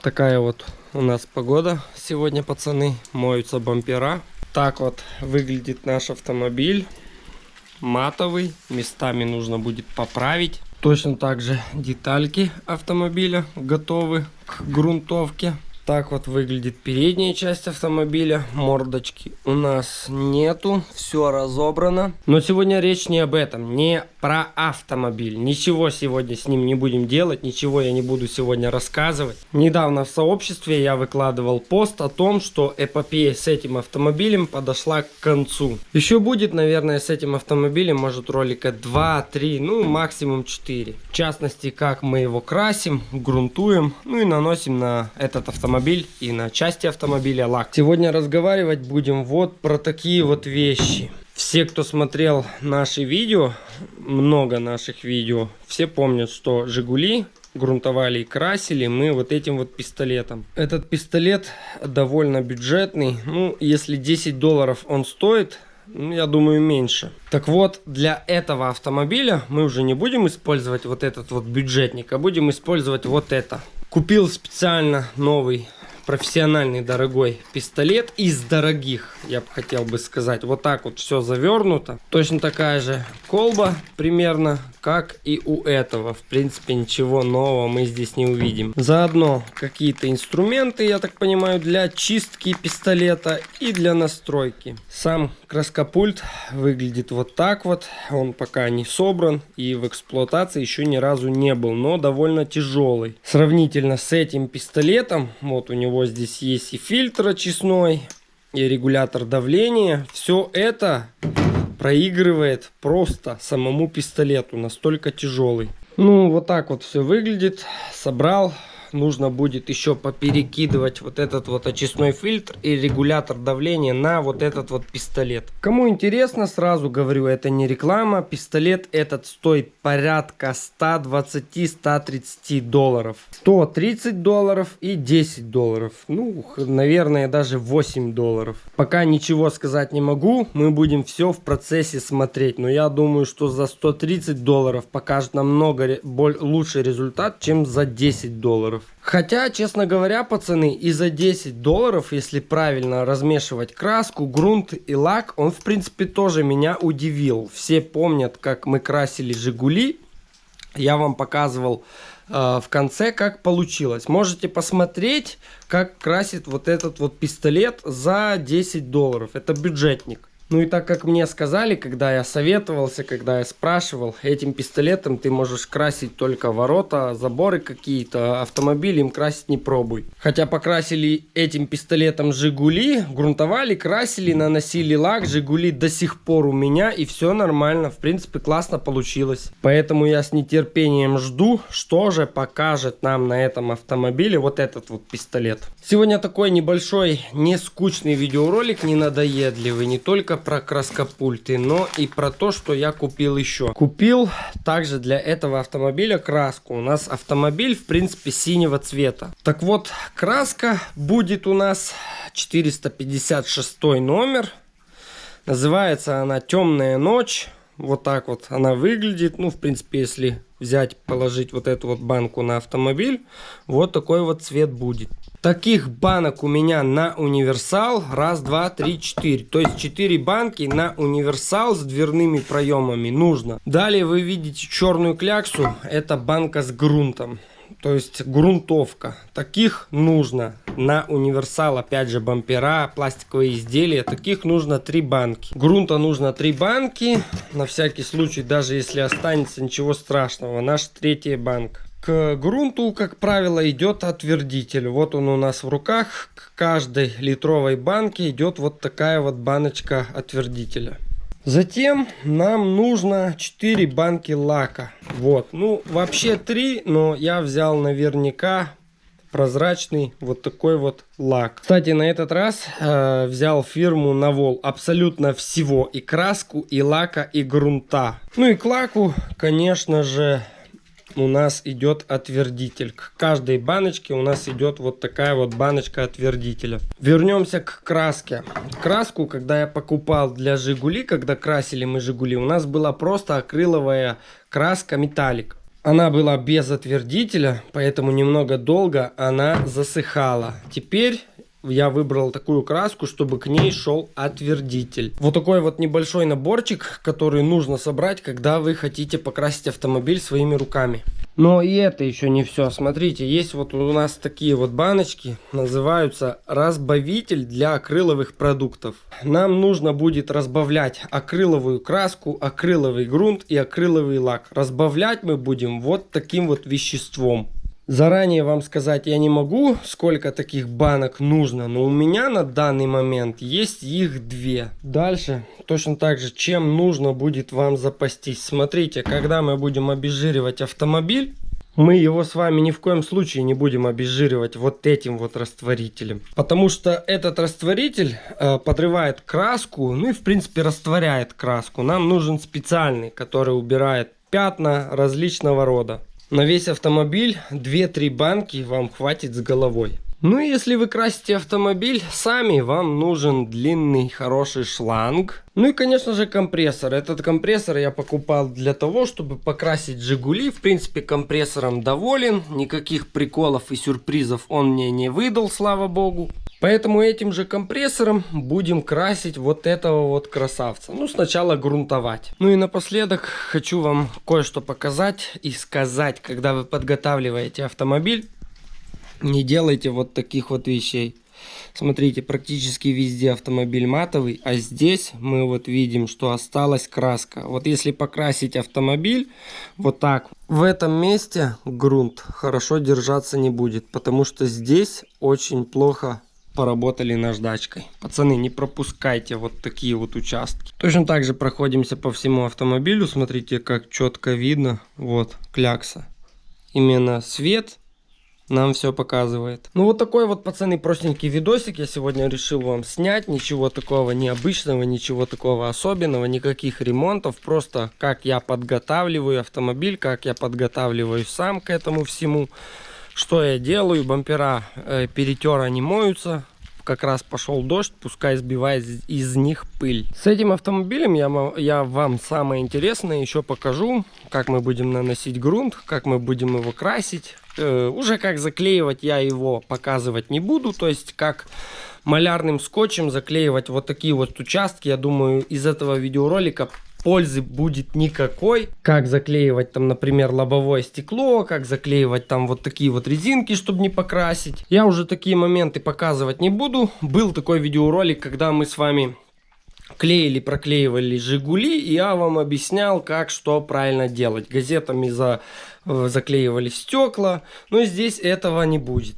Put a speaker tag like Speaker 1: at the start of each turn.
Speaker 1: Такая вот у нас погода сегодня, пацаны. Моются бампера. Так вот выглядит наш автомобиль. Матовый. Местами нужно будет поправить. Точно так же детальки автомобиля готовы к грунтовке. Так вот выглядит передняя часть автомобиля. Мордочки у нас нету. Все разобрано. Но сегодня речь не об этом. Не про автомобиль. Ничего сегодня с ним не будем делать. Ничего я не буду сегодня рассказывать. Недавно в сообществе я выкладывал пост о том, что эпопея с этим автомобилем подошла к концу. Еще будет, наверное, с этим автомобилем, может, ролика 2-3, ну максимум 4. В частности, как мы его красим, грунтуем, ну и наносим на этот автомобиль и на части автомобиля лак. Сегодня разговаривать будем вот про такие вот вещи. Все, кто смотрел наши видео, много наших видео, все помнят, что Жигули грунтовали и красили мы вот этим вот пистолетом. Этот пистолет довольно бюджетный. Ну, если $10 он стоит, ну, я думаю, меньше. Так вот, для этого автомобиля мы уже не будем использовать вот этот вот бюджетник, а будем использовать вот это. Купил специально новый профессиональный дорогой пистолет из дорогих, я бы хотел бы сказать. Вот так вот все завернуто. Точно такая же колба примерно, как и у этого. В принципе, ничего нового мы здесь не увидим. Заодно какие-то инструменты, я так понимаю, для чистки пистолета и для настройки. Сам краскопульт выглядит вот так вот. Он пока не собран и в эксплуатации еще ни разу не был, но довольно тяжелый. Сравнительно с этим пистолетом, вот у него здесь есть и фильтр очистной, и регулятор давления. Все это проигрывает просто самому пистолету, настолько тяжелый. Ну, вот так вот все выглядит. Собрал. Нужно будет еще поперекидывать вот этот вот очистной фильтр и регулятор давления на вот этот вот пистолет. Кому интересно, сразу говорю, это не реклама. Пистолет этот стоит порядка $120-130. $130 и $10. Ну, наверное, даже $8. Пока ничего сказать не могу. Мы будем все в процессе смотреть. Но я думаю, что за $130 покажет намного лучший результат, чем за $10. Хотя, честно говоря, пацаны, и за $10, если правильно размешивать краску, грунт и лак, он, в принципе, тоже меня удивил. Все помнят, как мы красили Жигули. Я вам показывал в конце, как получилось. Можете посмотреть, как красит вот этот вот пистолет за $10. Это бюджетник. Ну и так как мне сказали, когда я советовался, когда я спрашивал, этим пистолетом ты можешь красить только ворота, заборы какие-то, автомобили им красить не пробуй. Хотя покрасили этим пистолетом Жигули, грунтовали, красили, наносили лак, Жигули до сих пор у меня и все нормально, в принципе классно получилось. Поэтому я с нетерпением жду, что же покажет нам на этом автомобиле вот этот вот пистолет. Сегодня такой небольшой, не скучный видеоролик, не надоедливый, не только про краскопульты, но и про то, что я купил еще. Купил также для этого автомобиля краску. У нас автомобиль, в принципе, синего цвета. Так вот, краска будет у нас 456 номер. Называется она «Темная ночь». Вот так вот она выглядит. Ну, в принципе, если взять, положить вот эту вот банку на автомобиль, вот такой вот цвет будет. Таких банок у меня на универсал 1, 2, 3, 4. То есть 4 банки на универсал с дверными проемами нужно. Далее вы видите черную кляксу. Это банка с грунтом. То есть грунтовка. Таких нужно на универсал. Опять же бампера, пластиковые изделия. Таких нужно 3 банки. Грунта нужно 3 банки. На всякий случай, даже если останется, ничего страшного. Наша 3-я банка. К грунту, как правило, идет отвердитель. Вот он у нас в руках. К каждой литровой банке идет вот такая вот баночка отвердителя. Затем нам нужно 4 банки лака. Вот. Ну, вообще 3, но я взял наверняка прозрачный вот такой вот лак. Кстати, на этот раз взял фирму Навол. Абсолютно всего. И краску, и лака, и грунта. Ну и к лаку, конечно же, у нас идет отвердитель. К каждой баночке у нас идет вот такая вот баночка отвердителя. Вернемся к краске. Краску, когда я покупал для Жигули, когда красили мы Жигули, у нас была просто акриловая краска металлик. Она была без отвердителя, поэтому немного долго она засыхала. Теперь я выбрал такую краску, чтобы к ней шел отвердитель. Вот такой вот небольшой наборчик, который нужно собрать, когда вы хотите покрасить автомобиль своими руками. Но и это еще не все. Смотрите, есть вот у нас такие вот баночки, называются разбавитель для акриловых продуктов. Нам нужно будет разбавлять акриловую краску, акриловый грунт и акриловый лак. Разбавлять мы будем вот таким вот веществом. Заранее вам сказать я не могу, сколько таких банок нужно, но у меня на данный момент есть их 2. Дальше точно так же, чем нужно будет вам запастись. Смотрите, когда мы будем обезжиривать автомобиль, мы его с вами ни в коем случае не будем обезжиривать вот этим вот растворителем. Потому что этот растворитель подрывает краску, ну и в принципе растворяет краску. Нам нужен специальный, который убирает пятна различного рода. На весь автомобиль 2-3 банки вам хватит с головой. Ну и если вы красите автомобиль сами, вам нужен длинный хороший шланг. Ну и конечно же компрессор. Этот компрессор я покупал для того, чтобы покрасить Жигули. В принципе компрессором доволен. Никаких приколов и сюрпризов он мне не выдал, слава богу. Поэтому этим же компрессором будем красить вот этого вот красавца. Ну, сначала грунтовать. Ну и напоследок хочу вам кое-что показать и сказать, когда вы подготавливаете автомобиль, не делайте вот таких вот вещей. Смотрите, практически везде автомобиль матовый, а здесь мы вот видим, что осталась краска. Вот если покрасить автомобиль вот так, в этом месте грунт хорошо держаться не будет, потому что здесь очень плохо поработали наждачкой. Пацаны, не пропускайте вот такие вот участки. Точно так же проходимся по всему автомобилю. Смотрите, как четко видно. Вот клякса. Именно свет нам все показывает. Ну вот такой вот, пацаны, простенький видосик я сегодня решил вам снять. Ничего такого необычного, ничего такого особенного, никаких ремонтов. Просто как я подготавливаю автомобиль, как я подготавливаю сам к этому всему. Что я делаю? Бампера перетер, они моются. Как раз пошел дождь, пускай сбивает из них пыль. С этим автомобилем я вам самое интересное еще покажу, как мы будем наносить грунт, как мы будем его красить. Уже как заклеивать я его показывать не буду, то есть как малярным скотчем заклеивать вот такие вот участки. Я думаю, из этого видеоролика пользы будет никакой. Как заклеивать там, например, лобовое стекло, как заклеивать там вот такие вот резинки, чтобы не покрасить. Я уже такие моменты показывать не буду. Был такой видеоролик, когда мы с вами клеили, проклеивали Жигули, и я вам объяснял, как что правильно делать. Газетами заклеивали стекла, но здесь этого не будет.